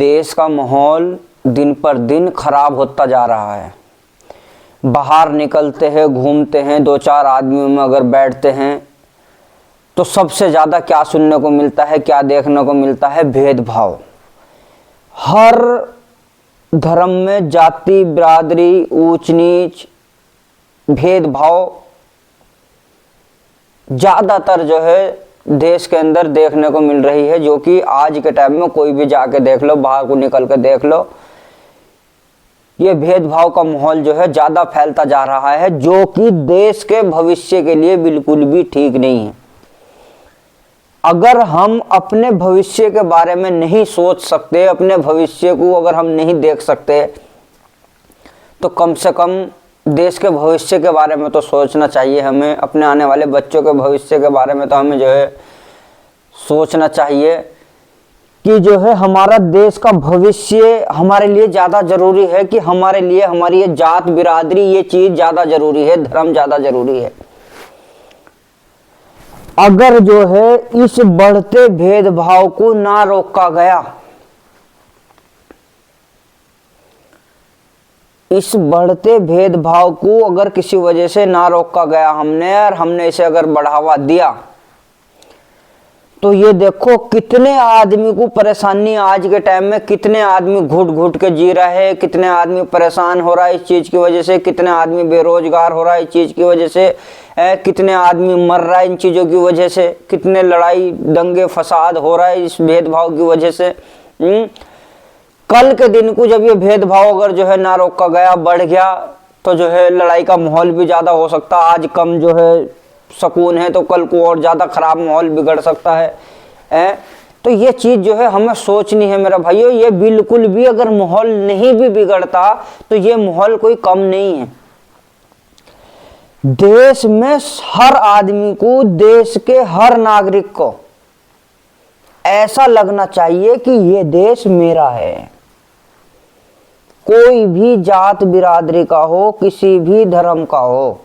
देश का माहौल दिन पर दिन खराब होता जा रहा है। बाहर निकलते हैं, घूमते हैं, दो चार आदमियों में अगर बैठते हैं तो सबसे ज़्यादा क्या सुनने को मिलता है, क्या देखने को मिलता है? भेदभाव। हर धर्म में जाति, बिरादरी, ऊंच नीच, भेदभाव ज़्यादातर जो है देश के अंदर देखने को मिल रही है, जो कि आज के टाइम में कोई भी जाके देख लो, बाहर को निकल कर देख लो, ये भेदभाव का माहौल जो है ज़्यादा फैलता जा रहा है, जो कि देश के भविष्य के लिए बिल्कुल भी ठीक नहीं है। अगर हम अपने भविष्य के बारे में नहीं सोच सकते, अपने भविष्य को अगर हम नहीं देख सकते, तो कम से कम देश के भविष्य के बारे में तो सोचना चाहिए हमें। अपने आने वाले बच्चों के भविष्य के बारे में तो हमें जो है सोचना चाहिए कि जो है हमारा देश का भविष्य हमारे लिए ज़्यादा ज़रूरी है कि हमारे लिए हमारी ये जात, बिरादरी, ये चीज़ ज़्यादा ज़रूरी है, धर्म ज़्यादा ज़रूरी है। अगर जो है इस बढ़ते भेदभाव को ना रोका गया, इस बढ़ते भेदभाव को अगर किसी वजह से ना रोका गया हमने इसे अगर बढ़ावा दिया, तो ये देखो कितने आदमी को परेशानी आज के टाइम में, कितने आदमी घुट घुट के जी रहे हैं, कितने आदमी परेशान हो रहा है इस चीज़ की वजह से, कितने आदमी बेरोजगार हो रहा है इस चीज़ की वजह से, कितने आदमी मर रहा है इन चीज़ों की वजह से, कितने लड़ाई दंगे फसाद हो रहा है इस भेदभाव की वजह से। कल के दिन को जब ये भेदभाव अगर जो है ना रोका गया, बढ़ गया, तो जो है लड़ाई का माहौल भी ज़्यादा हो सकता है। आज कम जो है सुकून है तो कल को और ज़्यादा ख़राब माहौल बिगड़ सकता है। तो ये चीज़ जो है हमें सोचनी है मेरा भाइयों। ये बिल्कुल भी अगर माहौल नहीं भी बिगड़ता तो ये माहौल कोई कम नहीं है। देश में हर आदमी को, देश के हर नागरिक को ऐसा लगना चाहिए कि ये देश मेरा है। कोई भी जात बिरादरी का हो, किसी भी धर्म का हो,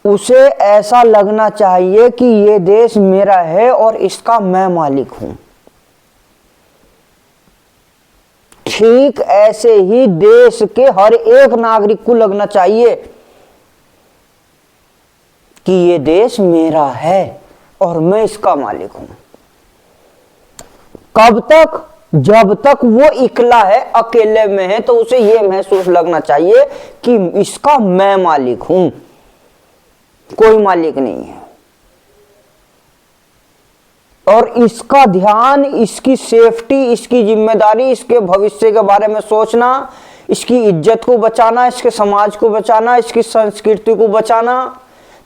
उसे ऐसा लगना चाहिए कि ये देश मेरा है और इसका मैं मालिक हूं। ठीक ऐसे ही देश के हर एक नागरिक को लगना चाहिए कि ये देश मेरा है और मैं इसका मालिक हूं। कब तक? जब तक वो इकला है, अकेले में है, तो उसे ये महसूस लगना चाहिए कि इसका मैं मालिक हूं, कोई मालिक नहीं है। और इसका ध्यान, इसकी सेफ्टी, इसकी जिम्मेदारी, इसके भविष्य के बारे में सोचना, इसकी इज्जत को बचाना, इसके समाज को बचाना, इसकी संस्कृति को बचाना,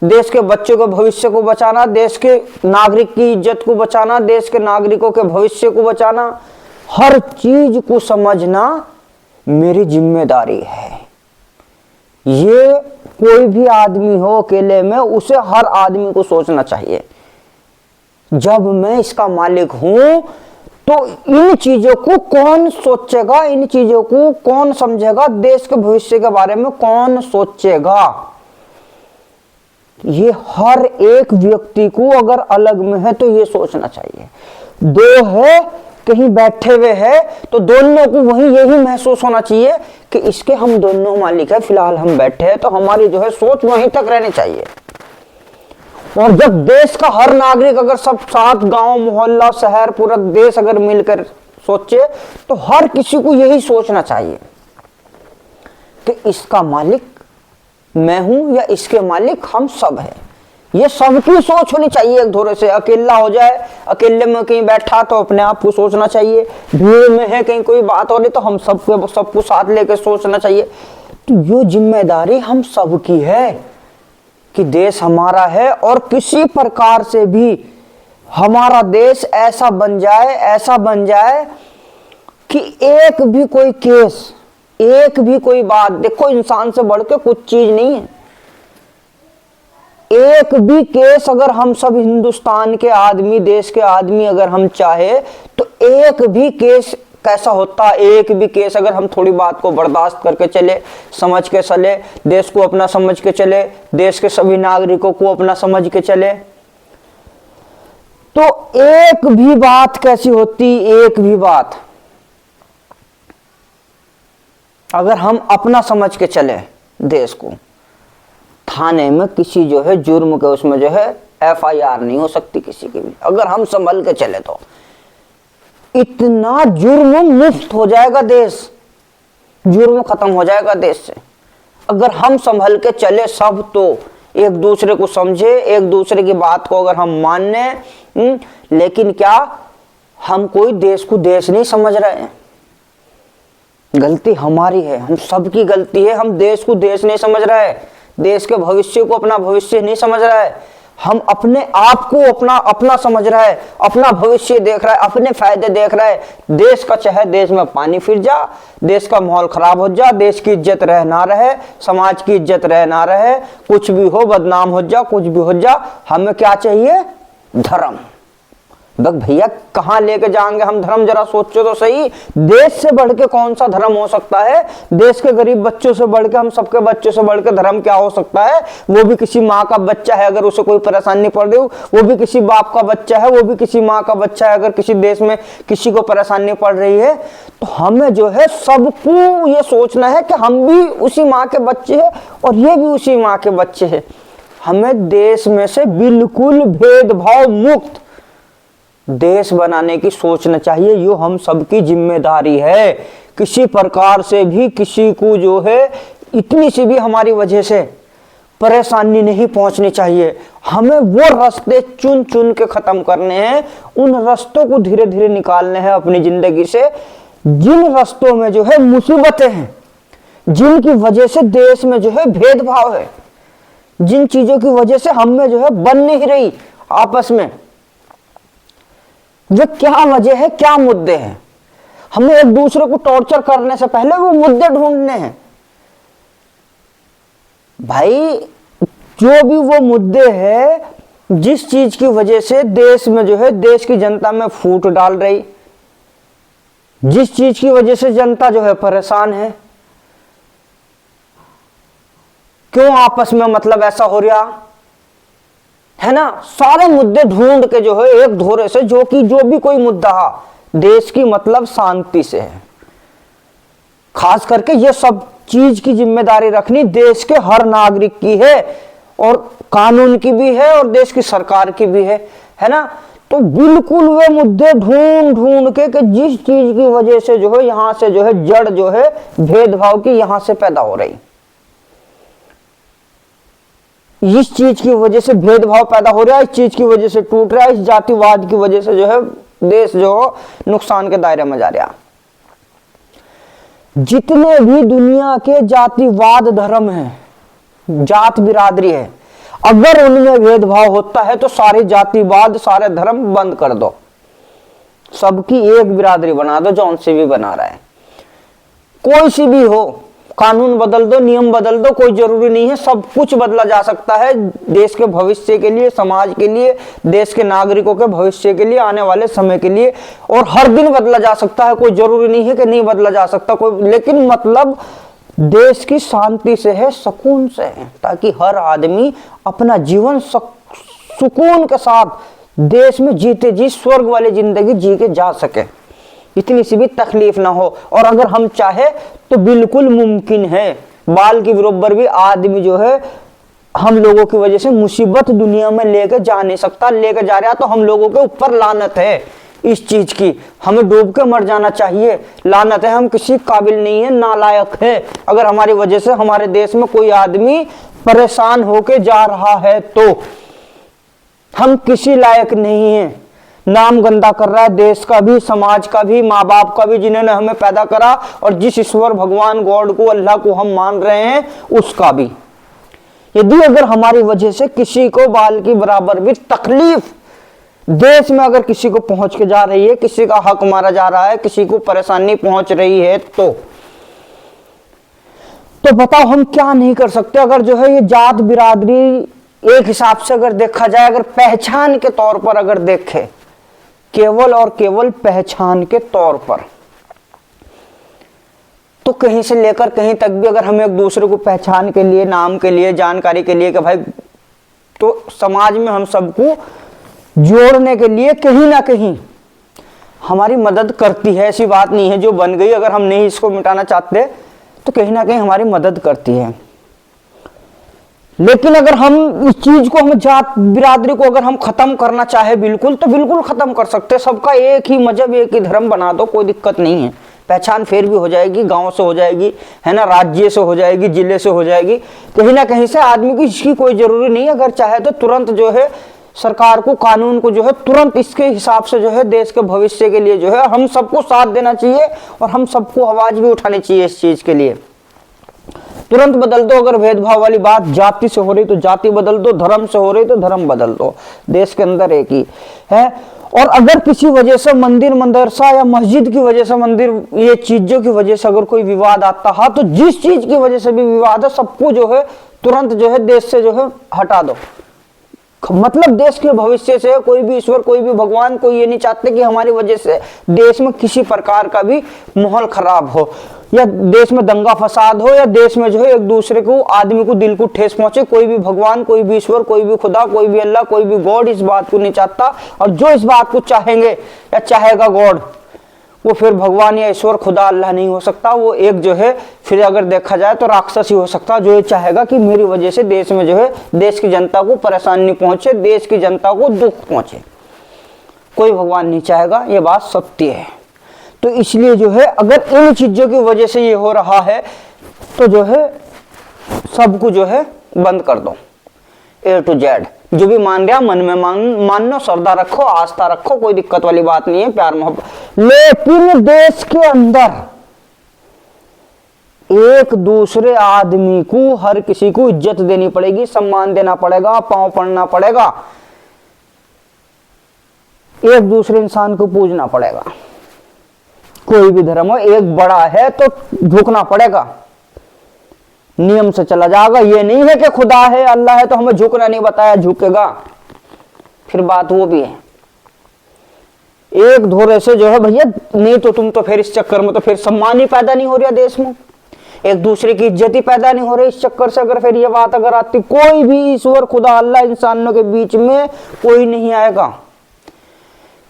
देश के बच्चों के भविष्य को बचाना, देश के नागरिक की इज्जत को बचाना, देश के नागरिकों के भविष्य को बचाना, हर चीज को समझना मेरी जिम्मेदारी है। ये कोई भी आदमी हो अकेले में, उसे हर आदमी को सोचना चाहिए। जब मैं इसका मालिक हूं तो इन चीजों को कौन सोचेगा, इन चीजों को कौन समझेगा, देश के भविष्य के बारे में कौन सोचेगा। ये हर एक व्यक्ति को अगर अलग में है तो ये सोचना चाहिए। दो है, कहीं बैठे हुए हैं, तो दोनों को वही यही महसूस होना चाहिए कि इसके हम दोनों मालिक है, फिलहाल हम बैठे हैं, तो हमारी जो है सोच वहीं तक रहनी चाहिए। और जब देश का हर नागरिक अगर सब साथ, गांव, मोहल्ला, शहर, पूरा देश अगर मिलकर सोचे, तो हर किसी को यही सोचना चाहिए कि इसका मालिक मैं हूं या इसके मालिक हम सब हैं। ये सबकी सोच होनी चाहिए एक धोरे से। अकेला हो जाए, अकेले में कहीं बैठा तो अपने आप को सोचना चाहिए, भीड़ में है कहीं कोई बात हो रही तो हम सबको साथ लेकर सोचना चाहिए। तो ये जिम्मेदारी हम सबकी है कि देश हमारा है और किसी प्रकार से भी हमारा देश ऐसा बन जाए कि एक भी कोई केस, एक भी कोई बात, देखो इंसान से बढ़ के कुछ चीज नहीं है। एक भी केस अगर हम सब हिंदुस्तान के आदमी, देश के आदमी अगर हम चाहे तो एक भी केस कैसा होता, एक भी केस अगर हम थोड़ी बात को बर्दाश्त करके चले, समझ के चले, देश को अपना समझ के चले, देश के सभी नागरिकों को अपना समझ के चले, तो एक भी बात कैसी होती, एक भी बात अगर हम अपना समझ के चले देश को, थाने में किसी जो है जुर्म के उसमें जो है FIR नहीं हो सकती किसी की भी, अगर हम संभल के चले तो इतना जुर्म मुक्त हो जाएगा देश, जुर्म खत्म हो जाएगा देश से अगर हम संभल के चले सब। तो एक दूसरे को समझे, एक दूसरे की बात को अगर हम माने, लेकिन क्या हम कोई देश को देश नहीं समझ रहे हैं, गलती हमारी है, हम सबकी गलती है। हम देश को देश नहीं समझ रहे, देश के भविष्य को अपना भविष्य नहीं समझ रहा है, हम अपने आप को अपना समझ रहा है, अपना भविष्य देख रहा है, अपने फायदे देख रहा है। देश का चाहे देश में पानी फिर जा, देश का माहौल खराब हो जा, देश की इज्जत रह ना रहे, समाज की इज्जत रह ना रहे, कुछ भी हो, बदनाम हो जा, कुछ भी हो जा, हमें क्या चाहिए? धर्म। भैया कहां लेके जाएंगे हम धर्म, जरा सोचो तो सही। देश से बढ़ के कौन सा धर्म हो सकता है? देश के गरीब बच्चों से बढ़ के, हम सबके बच्चों से बढ़ के धर्म क्या हो सकता है? वो भी किसी माँ का बच्चा है, अगर उसे कोई परेशानी पड़ रही हो, वो भी किसी बाप का बच्चा है, वो भी किसी माँ का बच्चा है। अगर किसी देश में किसी को परेशानी पड़ रही है तो हमें जो है सबको ये सोचना है कि हम भी उसी माँ के बच्चे हैं और ये भी उसी माँ के बच्चे हैं। हमें देश में से बिल्कुल भेदभाव मुक्त देश बनाने की सोचना चाहिए। यो हम सबकी जिम्मेदारी है। किसी प्रकार से भी किसी को जो है इतनी सी भी हमारी वजह से परेशानी नहीं पहुंचनी चाहिए। हमें वो रास्ते चुन चुन के खत्म करने हैं, उन रास्तों को धीरे धीरे निकालने हैं अपनी जिंदगी से, जिन रास्तों में जो है मुसीबतें हैं, जिनकी वजह से देश में जो है भेदभाव है, जिन चीजों की वजह से हम में जो है बन नहीं रही आपस में, वो क्या वजह है, क्या मुद्दे हैं। हमें एक दूसरे को टॉर्चर करने से पहले वो मुद्दे ढूंढने हैं भाई। जो भी वो मुद्दे हैं जिस चीज की वजह से देश में जो है देश की जनता में फूट डाल रही, जिस चीज की वजह से जनता जो है परेशान है, क्यों आपस में मतलब ऐसा हो रहा है ना, सारे मुद्दे ढूंढ के जो है एक धोरे से, जो भी कोई मुद्दा देश की मतलब शांति से है। खास करके ये सब चीज की जिम्मेदारी रखनी देश के हर नागरिक की है, और कानून की भी है और देश की सरकार की भी है ना। तो बिल्कुल वे मुद्दे ढूंढ ढूंढ के कि जिस चीज की वजह से जो है यहां से जो है जड़ जो है भेदभाव की यहां से पैदा हो रही, इस चीज की वजह से भेदभाव पैदा हो रहा है, इस चीज की वजह से टूट रहा है, इस जातिवाद की वजह से जो है देश जो नुकसान के दायरे में जा रहा। जितने भी दुनिया के जातिवाद धर्म है, जात बिरादरी है, अगर उनमें भेदभाव होता है तो सारे जातिवाद सारे धर्म बंद कर दो, सबकी एक बिरादरी बना दो, जौन सी भी बना रहा है, कोई सी भी हो, कानून बदल दो, नियम बदल दो, कोई जरूरी नहीं है, सब कुछ बदला जा सकता है देश के भविष्य के लिए, समाज के लिए, देश के नागरिकों के भविष्य के लिए, आने वाले समय के लिए, और हर दिन बदला जा सकता है। कोई जरूरी नहीं है कि नहीं बदला जा सकता कोई, लेकिन मतलब देश की शांति से है, सुकून से है, ताकि हर आदमी अपना जीवन सुकून के साथ देश में जीते जी स्वर्ग वाली जिंदगी जी के जा सके, इतनी सी भी तकलीफ ना हो। और अगर हम चाहे तो बिल्कुल मुमकिन है। बाल के बराबर भी आदमी जो है हम लोगों की वजह से मुसीबत दुनिया में लेकर जा नहीं सकता, लेकर जा रहा तो हम लोगों के ऊपर लानत है इस चीज की, हमें डूब के मर जाना चाहिए, लानत है, हम किसी काबिल नहीं है, नालायक है। अगर हमारी वजह से हमारे देश में कोई आदमी परेशान होके जा रहा है तो हम किसी लायक नहीं है, नाम गंदा कर रहा है देश का भी, समाज का भी, माँ बाप का भी, जिन्होंने हमें पैदा करा, और जिस ईश्वर भगवान गॉड को, अल्लाह को हम मान रहे हैं उसका भी। यदि अगर हमारी वजह से किसी को बाल की बराबर भी तकलीफ देश में अगर किसी को पहुंच के जा रही है, किसी का हक मारा जा रहा है, किसी को परेशानी पहुंच रही है, तो बताओ हम क्या नहीं कर सकते। अगर जो है ये जात बिरादरी एक हिसाब से अगर देखा जाए, अगर पहचान के तौर पर अगर देखे, केवल और केवल पहचान के तौर पर, तो कहीं से लेकर कहीं तक भी अगर हम एक दूसरे को पहचान के लिए, नाम के लिए, जानकारी के लिए कि भाई, तो समाज में हम सबको जोड़ने के लिए कहीं ना कहीं हमारी मदद करती है। ऐसी बात नहीं है जो बन गई, अगर हम नहीं इसको मिटाना चाहते तो कहीं ना कहीं हमारी मदद करती है। लेकिन अगर हम इस चीज को, हम जात बिरादरी को अगर हम खत्म करना चाहे बिल्कुल, तो बिल्कुल खत्म कर सकते। सबका एक ही मजहब, एक ही धर्म बना दो, कोई दिक्कत नहीं है। पहचान फिर भी हो जाएगी, गांव से हो जाएगी, है ना, राज्य से हो जाएगी, जिले से हो जाएगी, कहीं ना कहीं से। आदमी को इसकी कोई जरूरी नहीं है। अगर चाहे तो तुरंत जो है सरकार को, कानून को जो है तुरंत इसके हिसाब से जो है देश के भविष्य के लिए जो है हम सबको साथ देना चाहिए और हम सबको आवाज भी उठानी चाहिए इस चीज के लिए। तुरंत बदल दो। अगर भेदभाव वाली बात जाति से हो रही तो जाति बदल दो, धर्म से हो रही तो धर्म बदल दो। देश के अंदर एक ही है। और अगर किसी वजह से मंदिर, मदरसा या मस्जिद की वजह से, मंदिर, ये चीजों की वजह से अगर कोई विवाद आता है, तो जिस चीज की वजह से भी विवाद है, सबको जो है तुरंत जो है देश से जो है हटा दो। मतलब देश के भविष्य से कोई भी ईश्वर, कोई भी भगवान, कोई ये नहीं चाहते कि हमारी वजह से देश में किसी प्रकार का भी माहौल खराब हो, या देश में दंगा फसाद हो, या देश में जो है एक दूसरे को, आदमी को दिल को ठेस पहुंचे। कोई भी भगवान, कोई भी ईश्वर, कोई भी खुदा, कोई भी अल्लाह, कोई भी गॉड इस बात को नहीं चाहता। और जो इस बात को चाहेंगे या चाहेगा गॉड, वो फिर भगवान या ईश्वर, खुदा, अल्लाह नहीं हो सकता। वो एक जो है फिर अगर देखा जाए तो राक्षस ही हो सकता, जो ये चाहेगा कि मेरी वजह से देश में जो है देश की जनता को परेशानी पहुंचे, देश की जनता को दुख पहुंचे। कोई भगवान नहीं चाहेगा, ये बात सत्य है। तो इसलिए जो है अगर इन चीजों की वजह से ये हो रहा है तो जो है सबको जो है बंद कर दो, A to Z। जो भी मान रहा मन में मान लो, श्रद्धा रखो, आस्था रखो, कोई दिक्कत वाली बात नहीं है, प्यार मोहब्बत। लेकिन देश के अंदर एक दूसरे आदमी को, हर किसी को इज्जत देनी पड़ेगी, सम्मान देना पड़ेगा, पांव पड़ना पड़ेगा, एक दूसरे इंसान को पूजना पड़ेगा। कोई भी धर्म हो, एक बड़ा है तो झुकना पड़ेगा, नियम से चला जाएगा। ये नहीं है कि खुदा है, अल्लाह है तो हमें झुकना नहीं बताया, झुकेगा, फिर बात वो भी है। एक धोरे से जो है भैया, नहीं तो तुम तो फिर इस चक्कर में तो फिर सम्मान ही पैदा नहीं हो रहा देश में, एक दूसरे की इज्जत ही पैदा नहीं हो रही इस चक्कर से। अगर फिर ये बात अगर आती, कोई भी ईश्वर, खुदा, अल्लाह, इंसानों के बीच में कोई नहीं आएगा,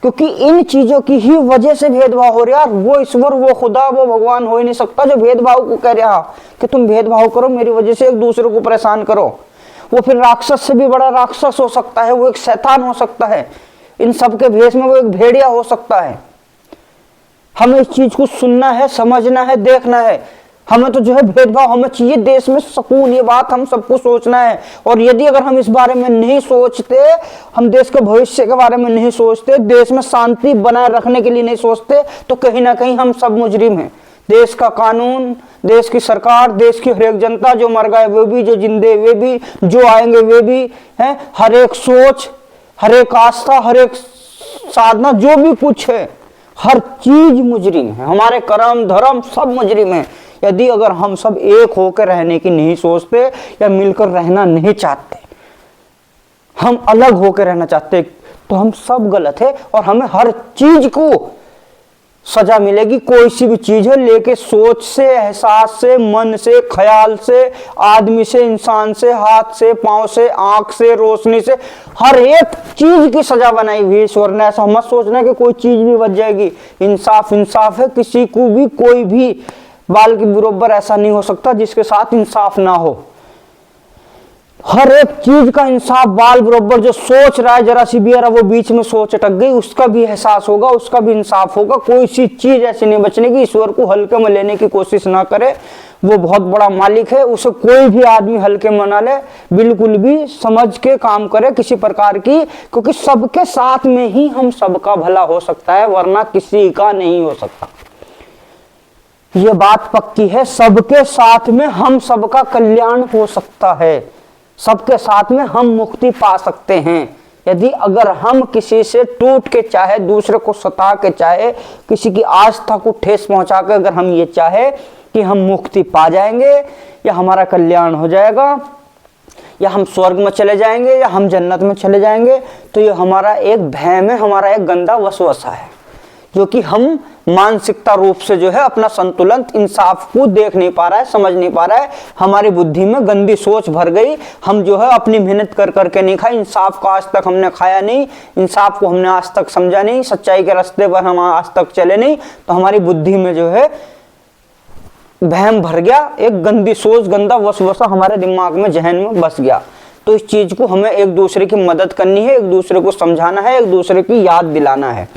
क्योंकि इन चीजों की ही वजह से भेदभाव हो रहा। वो ईश्वर, वो खुदा, वो भगवान हो ही नहीं सकता जो भेदभाव को कह रहा कि तुम भेदभाव करो, मेरी वजह से एक दूसरे को परेशान करो। वो फिर राक्षस से भी बड़ा राक्षस हो सकता है, वो एक शैतान हो सकता है, इन सबके भेष में वो एक भेड़िया हो सकता है। हमें इस चीज को सुनना है, समझना है, देखना है। हमें तो जो है भेदभाव हमें चाहिए देश में सुकून, ये बात हम सबको सोचना है। और यदि अगर हम इस बारे में नहीं सोचते, हम देश के भविष्य के बारे में नहीं सोचते, देश में शांति बनाए रखने के लिए नहीं सोचते, तो कहीं ना कहीं हम सब मुजरिम हैं। देश का कानून, देश की सरकार, देश की हर एक जनता, जो मर गए वे भी, जो जिंदे वे भी, जो आएंगे वे भी हैं, हर एक सोच, हर एक आस्था, हर एक साधना, जो भी कुछ है, हर चीज मुजरिम है। हमारे कर्म, धर्म सब मुजरिम है। यदि अगर हम सब एक होकर रहने की नहीं सोचते या मिलकर रहना नहीं चाहते, हम अलग होकर रहना चाहते, तो हम सब गलत है और हमें हर चीज को सजा मिलेगी। कोई सी भी चीज है लेके, सोच से, एहसास से, मन से, ख्याल से, आदमी से, इंसान से, हाथ से, पांव से, आंख से, रोशनी से, हर एक चीज की सजा बनाई हुई ईश्वर ने। ऐसा मत सोचना कि कोई चीज भी बच जाएगी। इंसाफ इंसाफ है, किसी को भी कोई भी बाल के बराबर ऐसा नहीं हो सकता जिसके साथ इंसाफ ना हो। हर एक चीज का इंसाफ, बाल बराबर। जो सोच रहा है जरा सी भी वो बीच में सोच अटक गई, उसका भी एहसास होगा, उसका भी इंसाफ होगा। कोई सी चीज ऐसी नहीं बचने की। ईश्वर को हल्के में लेने की कोशिश ना करे, वो बहुत बड़ा मालिक है, उसे कोई भी आदमी हल्के में ना ले, बिल्कुल भी समझ के काम करे किसी प्रकार की, क्योंकि सबके साथ में ही हम सबका भला हो सकता है, वरना किसी का नहीं हो सकता। ये बात पक्की है, सबके साथ में हम सबका कल्याण हो सकता है, सबके साथ में हम मुक्ति पा सकते हैं। यदि अगर हम किसी से टूट के चाहे, दूसरे को सता के चाहे, किसी की आस्था को ठेस पहुंचा के अगर हम ये चाहे कि हम मुक्ति पा जाएंगे या हमारा कल्याण हो जाएगा या हम स्वर्ग में चले जाएंगे या हम जन्नत में चले जाएंगे, तो ये हमारा एक भ्रम है, हमारा एक गंदा वसवसा है। जो कि हम मानसिकता रूप से जो है अपना संतुलन, इंसाफ को देख नहीं पा रहा है, समझ नहीं पा रहा है। हमारी बुद्धि में गंदी सोच भर गई। हम जो है अपनी मेहनत कर करके नहीं खाए, इंसाफ का आज तक हमने खाया नहीं, इंसाफ को हमने आज तक समझा नहीं, सच्चाई के रास्ते पर हम आज तक चले नहीं, तो हमारी बुद्धि में जो है वहम भर गया, एक गंदी सोच, गंदा वसवसा हमारे दिमाग में, जहन में बस गया। तो इस चीज को हमें एक दूसरे की मदद करनी है, एक दूसरे को समझाना है, एक दूसरे की याद दिलाना है।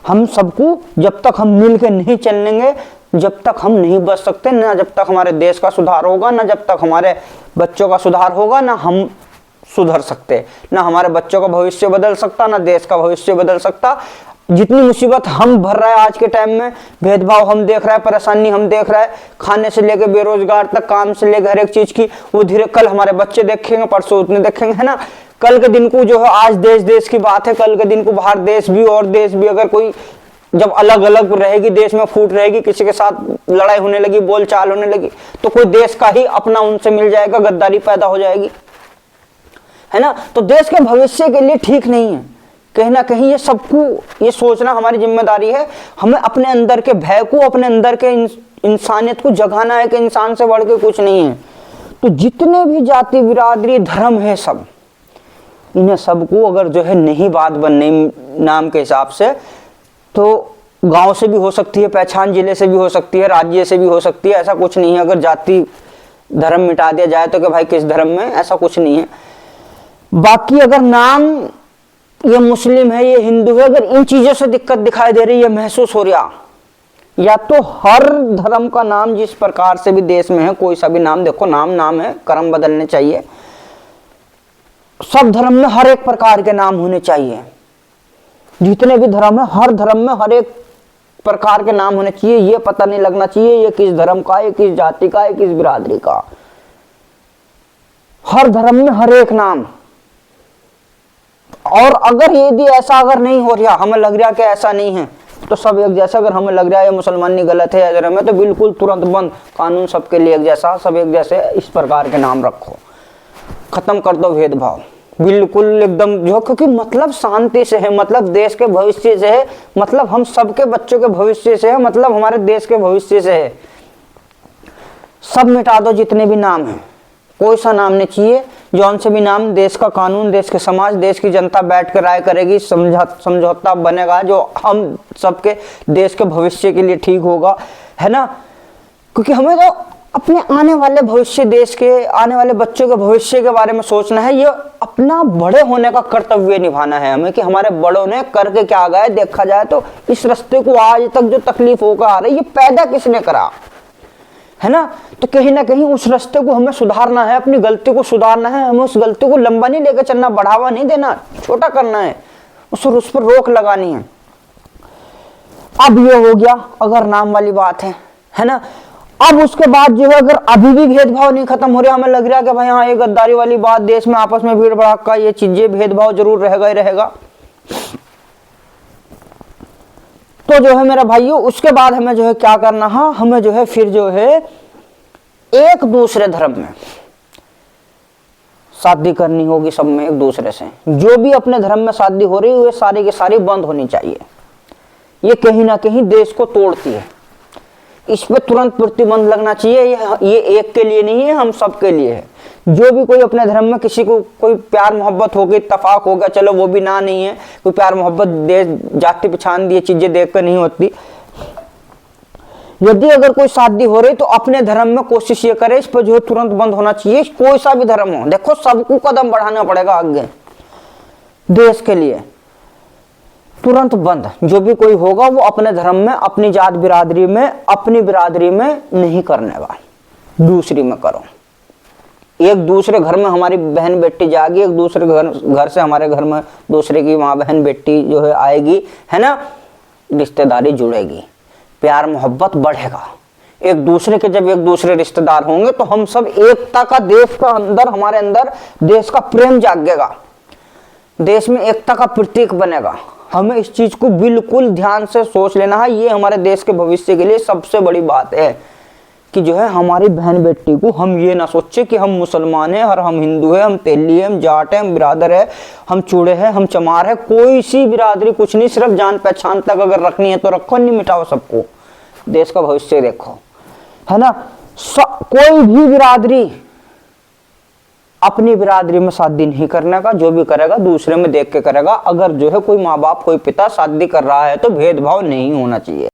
हम सबको जब तक हम मिल के नहीं चलेंगे, जब तक हम नहीं बच सकते, ना जब तक हमारे देश का सुधार होगा, ना जब तक हमारे बच्चों का सुधार होगा, ना हम सुधर सकते, ना हमारे बच्चों का भविष्य बदल सकता, ना देश का भविष्य बदल सकता। जितनी मुसीबत हम भर रहा है आज के टाइम में, भेदभाव हम देख रहे हैं, परेशानी हम देख रहे हैं, खाने से लेकर बेरोजगार तक, काम से लेकर हर एक चीज की, वो धीरे कल हमारे बच्चे देखेंगे, परसों उतने देखेंगे, है ना। कल के दिन को जो है, आज देश देश की बात है, कल के दिन को बाहर देश भी और देश भी अगर कोई जब अलग अलग रहेगी, देश में फूट रहेगी, किसी के साथ लड़ाई होने लगी, बोलचाल होने लगी, तो कोई देश का ही अपना उनसे मिल जाएगा, गद्दारी पैदा हो जाएगी, है ना। तो देश के भविष्य के लिए ठीक नहीं है। कहीं ना कहीं ये सबको ये सोचना हमारी जिम्मेदारी है। हमें अपने अंदर के भय को, अपने अंदर के इंसानियत को जगाना है कि इंसान से बढ़ के कुछ नहीं है। तो जितने भी जाति, बिरादरी, धर्म है, सब इन्हें सबको अगर जो है नहीं बात बनने नाम के हिसाब से, तो गांव से भी हो सकती है पहचान, जिले से भी हो सकती है, राज्य से भी हो सकती है। ऐसा कुछ नहीं है अगर जाति धर्म मिटा दिया जाए तो कि भाई किस धर्म में, ऐसा कुछ नहीं है। बाकी अगर नाम ये मुस्लिम है, ये हिंदू है, अगर इन चीजों से दिक्कत दिखाई दे रही है, महसूस हो रहा, या तो हर धर्म का नाम जिस प्रकार से भी देश में है, कोई सा भी नाम देखो, नाम नाम है, कर्म बदलने चाहिए। सब धर्म में हर एक प्रकार के नाम होने चाहिए। जितने भी धर्म है, हर धर्म में हर एक प्रकार के नाम होने चाहिए। ये पता नहीं लगना चाहिए ये किस धर्म का है, किस जाति का है, किस बिरादरी का। हर धर्म में हर एक नाम। और अगर यदि ऐसा अगर नहीं हो रहा, हमें लग रहा कि ऐसा नहीं है, तो सब एक जैसा। अगर हमें लग रहा है ये मुसलमानी गलत है या धर्म है, तो बिल्कुल तुरंत बंद, कानून सबके लिए एक जैसा, सब एक जैसे, इस प्रकार के नाम रखो, खत्म कर दो भेदभाव, बिल्कुल एकदम जो, क्योंकि मतलब शांति से है, मतलब देश के भविष्य से है, मतलब हम सबके बच्चों के भविष्य से है, मतलब हमारे देश के भविष्य से है। सब मिटा दो जितने भी नाम हैं, कोई सा नाम नहीं चाहिए। जौन से भी नाम, देश का कानून, देश के समाज, देश की जनता बैठ कर राय करेगी, समझौता बनेगा जो हम सबके देश के भविष्य के लिए ठीक होगा, है ना। क्योंकि हमें तो अपने आने वाले भविष्य, देश के आने वाले बच्चों के भविष्य के बारे में सोचना है। ये अपना बड़े होने का कर्तव्य निभाना है हमें, कि हमारे बड़ों ने करके क्या गए। देखा जाए तो इस रास्ते को आज तक जो तकलीफ होकर आ रही है, ये पैदा किसने करा, है ना। तो कहीं ना कहीं उस रास्ते को हमें सुधारना है, अपनी गलती को सुधारना है। हमें उस गलती को लंबा नहीं लेकर चलना, बढ़ावा नहीं देना, छोटा करना है, उस पर रोक लगानी है। अब ये हो गया अगर नाम वाली बात है ना। अब उसके बाद जो है, अगर अभी भी भेदभाव नहीं खत्म हो रहा, हमें लग रहा है कि भाई हाँ ये गद्दारी वाली बात, देश में आपस में भीड़ भड़ाका, ये चीजें, भेदभाव जरूर रहेगा ही रहेगा, तो जो है मेरा भाइयों, उसके बाद हमें जो है क्या करना है, हमें जो है फिर जो है एक दूसरे धर्म में शादी करनी होगी, सब में एक दूसरे से। जो भी अपने धर्म में शादी हो रही है, वे सारी की सारी बंद होनी चाहिए। ये कहीं ना कहीं देश को तोड़ती है, इस पे तुरंत प्रतिबंध लगना चाहिए। ये एक के लिए नहीं है, हम सब के लिए है। जो भी कोई अपने धर्म में किसी को कोई प्यार मोहब्बत हो गई, इत्तेफाक हो गया, चलो वो भी ना नहीं है, कोई प्यार मोहब्बत देश जाति पहचान दी चीजें देखकर नहीं होती। यदि अगर कोई शादी हो रही तो अपने धर्म में कोशिश ये करे, इस पर जो है तुरंत बंद होना चाहिए। कोई सा भी धर्म हो, देखो सबको कदम बढ़ाना पड़ेगा आगे देश के लिए, तुरंत बंद। जो भी कोई होगा वो अपने धर्म में, अपनी जात बिरादरी में, अपनी बिरादरी में नहीं करने वाला, दूसरी में करो। एक दूसरे घर में हमारी बहन बेटी जाएगी, एक दूसरे घर से हमारे घर में दूसरे की माँ बहन बेटी जो है आएगी, है ना। रिश्तेदारी जुड़ेगी, प्यार मोहब्बत बढ़ेगा। एक दूसरे के जब एक दूसरे रिश्तेदार होंगे तो हम सब एकता का, देश का अंदर, हमारे अंदर देश का प्रेम जागेगा, देश में एकता का प्रतीक बनेगा। हमें इस चीज को बिल्कुल ध्यान से सोच लेना है। ये हमारे देश के भविष्य के लिए सबसे बड़ी बात है कि जो है हमारी बहन बेटी को हम ये ना सोचे कि हम मुसलमान हैं और हम हिंदू हैं, हम तेली हैं, हम जाट हैं, हम बिरादर है, हम चूड़े हैं, हम चमार है, कोई सी बिरादरी कुछ नहीं, सिर्फ जान पहचान तक अगर रखनी है तो रखो, नहीं मिटाओ सबको, देश का भविष्य देखो, है ना। कोई भी बिरादरी अपनी बिरादरी में शादी नहीं करने का, जो भी करेगा दूसरे में देख के करेगा। अगर जो है कोई माँ बाप कोई पिता शादी कर रहा है तो भेदभाव नहीं होना चाहिए।